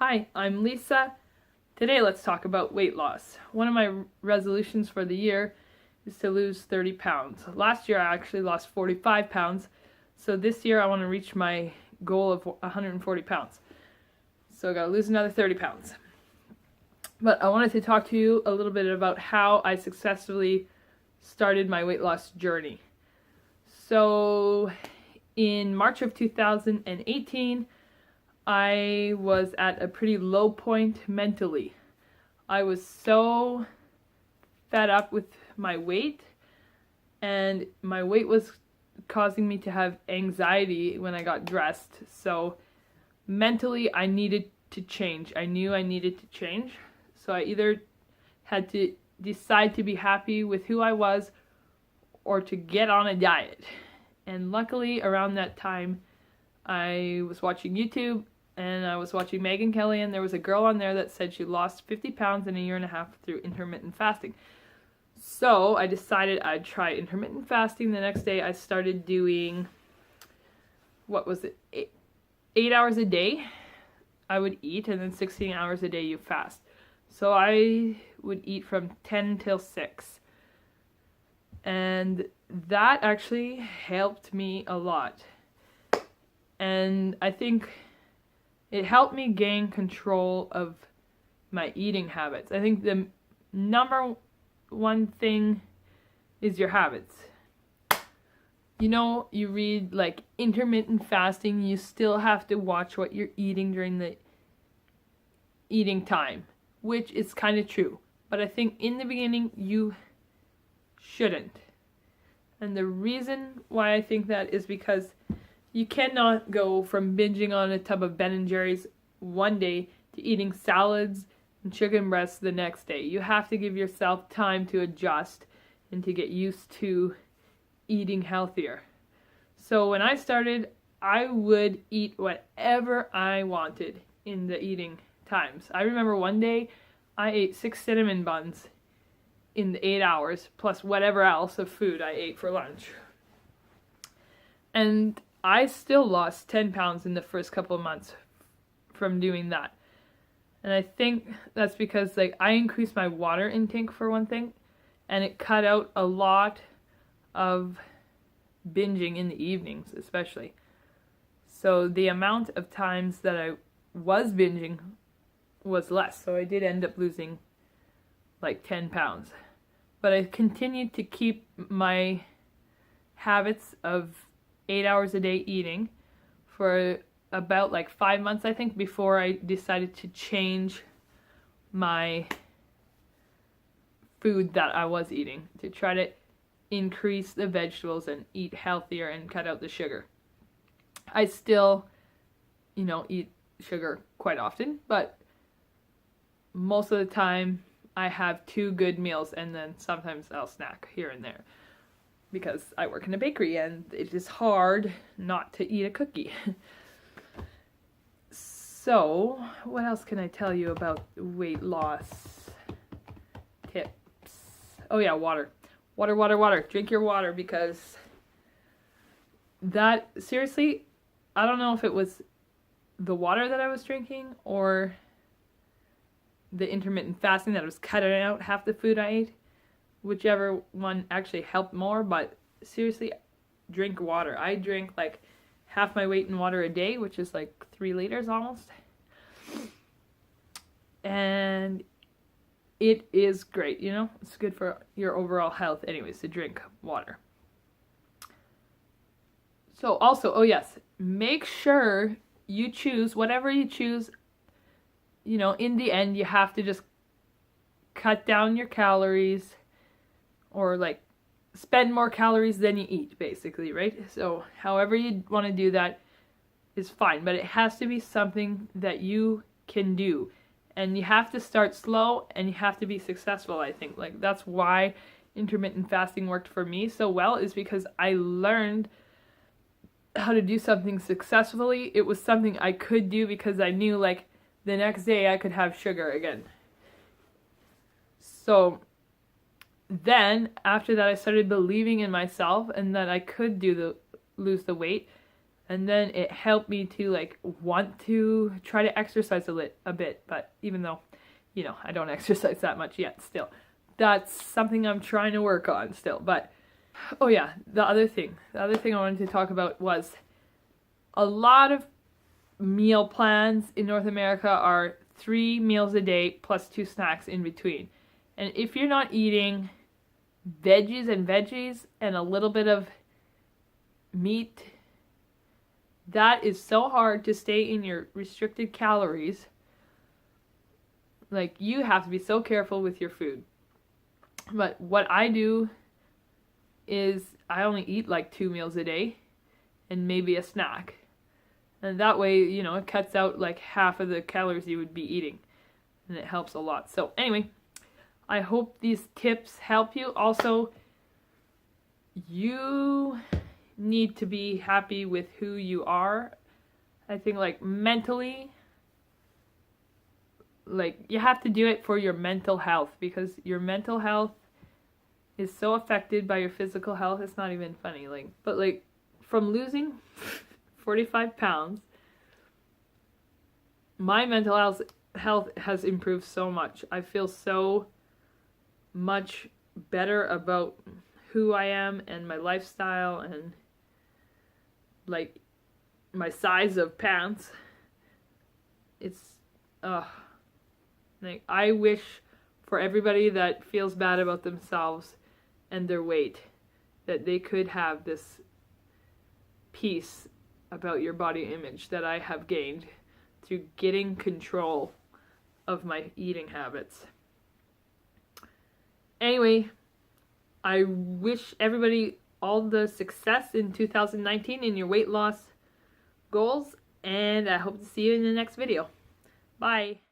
Hi, I'm Lisa. Today let's talk about weight loss. One of my resolutions for the year is to lose 30 pounds. Last year I actually lost 45 pounds, so this year I want to reach my goal of 140 pounds. So I gotta lose another 30 pounds. But I wanted to talk to you a little bit about how I successfully started my weight loss journey. So in March of 2018, I was at a pretty low point mentally. I was so fed up with my weight, and my weight was causing me to have anxiety when I got dressed. So mentally, I needed to change. I knew I needed to change. So I either had to decide to be happy with who I was or to get on a diet. And luckily, around that time, I was watching YouTube and I was watching Megan Kelly, and there was a girl on there that said she lost 50 pounds in a year and a half through intermittent fasting. So I decided I'd try intermittent fasting. The next day I started doing, 8 hours a day I would eat, and then 16 hours a day you fast. So I would eat from 10 till 6. And that actually helped me a lot. And I think it helped me gain control of my eating habits. I think the number one thing is your habits. You know, you read like intermittent fasting, you still have to watch what you're eating during the eating time, which is kind of true. But I think in the beginning, you shouldn't. And the reason why I think that is because you cannot go from binging on a tub of Ben & Jerry's one day to eating salads and chicken breasts the next day. You have to give yourself time to adjust and to get used to eating healthier. So when I started, I would eat whatever I wanted in the eating times. I remember one day I ate 6 cinnamon buns in the 8 hours, plus whatever else of food I ate for lunch. And I still lost 10 pounds in the first couple of months from doing that. And I think that's because I increased my water intake for one thing, and it cut out a lot of binging in the evenings especially. So the amount of times that I was binging was less. So I did end up losing 10 pounds. But I continued to keep my habits of 8 hours a day eating for about 5 months, I think, before I decided to change my food that I was eating to try to increase the vegetables and eat healthier and cut out the sugar. I still, eat sugar quite often, but most of the time I have 2 good meals, and then sometimes I'll snack here and there because I work in a bakery and it is hard not to eat a cookie. So, what else can I tell you about weight loss tips? Oh yeah, water. Water. Drink your water, because that, seriously, I don't know if it was the water that I was drinking or the intermittent fasting that was cutting out half the food I ate. Whichever one actually helped more, but seriously, drink water. I drink half my weight in water a day, which is 3 liters almost. And it is great, it's good for your overall health anyways to drink water. So also, oh yes, make sure you choose whatever you choose. In the end, you have to just cut down your calories, or spend more calories than you eat, basically, right? So however you want to do that is fine, but it has to be something that you can do. And you have to start slow, and you have to be successful, I think. That's why intermittent fasting worked for me so well, is because I learned how to do something successfully. It was something I could do because I knew the next day I could have sugar again. So then after that, I started believing in myself and that I could lose the weight. And then it helped me to like want to try to exercise a bit, but even though, you know, I don't exercise that much yet still. That's something I'm trying to work on still. But oh yeah, the other thing I wanted to talk about was a lot of meal plans in North America are 3 meals a day plus 2 snacks in between. And if you're not eating veggies and a little bit of meat, that is so hard to stay in your restricted calories. Like, you have to be so careful with your food. But what I do is I only eat like 2 meals a day and maybe a snack. And that way, you know, it cuts out like half of the calories you would be eating. And it helps a lot. So anyway, I hope these tips help you. Also, you need to be happy with who you are. I think like mentally, like you have to do it for your mental health, because your mental health is so affected by your physical health. It's not even funny. Like, but like from losing 45 pounds, my mental health has improved so much. I feel so much better about who I am and my lifestyle and like my size of pants. It's like, I wish for everybody that feels bad about themselves and their weight that they could have this peace about your body image that I have gained through getting control of my eating habits. Anyway, I wish everybody all the success in 2019 in your weight loss goals, and I hope to see you in the next video. Bye!